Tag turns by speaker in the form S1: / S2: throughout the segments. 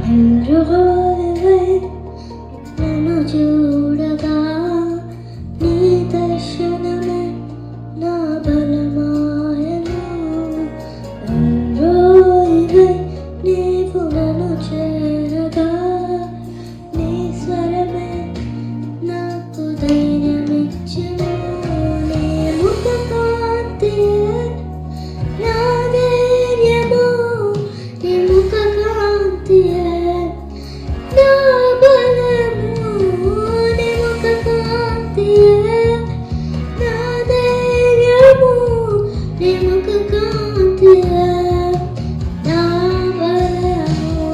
S1: ఎల్రోవే నన్ను చూడగా నీ దర్శనమే నా బలమాయను. ఎల్రోవే నీవు నన్ను చేరగా నీ స్వరమే నాకు ధైర్యమిచ్చెను. నీ ముఖ కాంతియే నా ధైర్యము, నీ ముఖ కాంతియే నా బలము, నీ ముఖ కాంతియే నా ధైర్యము, నీ ముఖ కాంతియే నా బలము.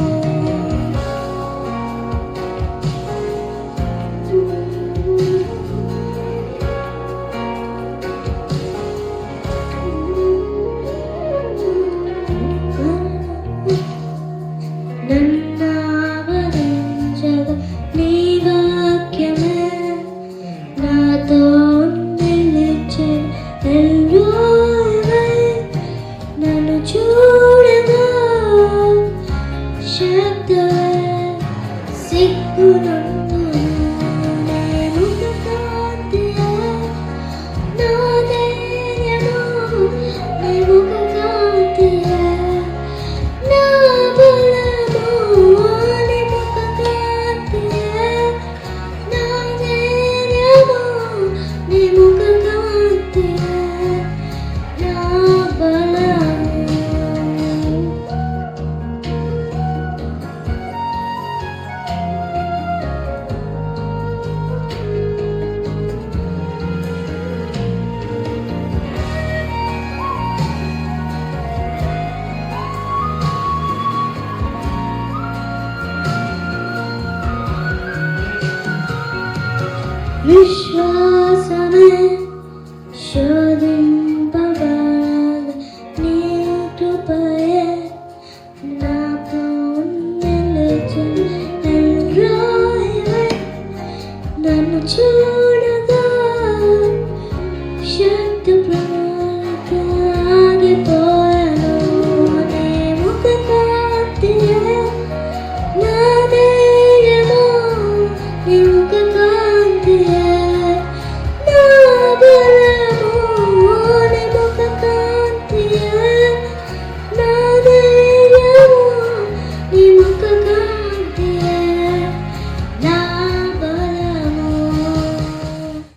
S1: నన్నావరించగా నీ వాక్యమే నాతో నిలిచెను. ఎల్రోవే నన్ను చూడగా శబ్దమే సిగ్గునందును. నీ ముఖ కాంతియే నా ధైర్యము, నీ ముఖ కాంతియే నా బలము, నీ ముఖ కాంతియే నా ధైర్యము, నీ ముఖ కాంతియే నా బలము. విశ్వ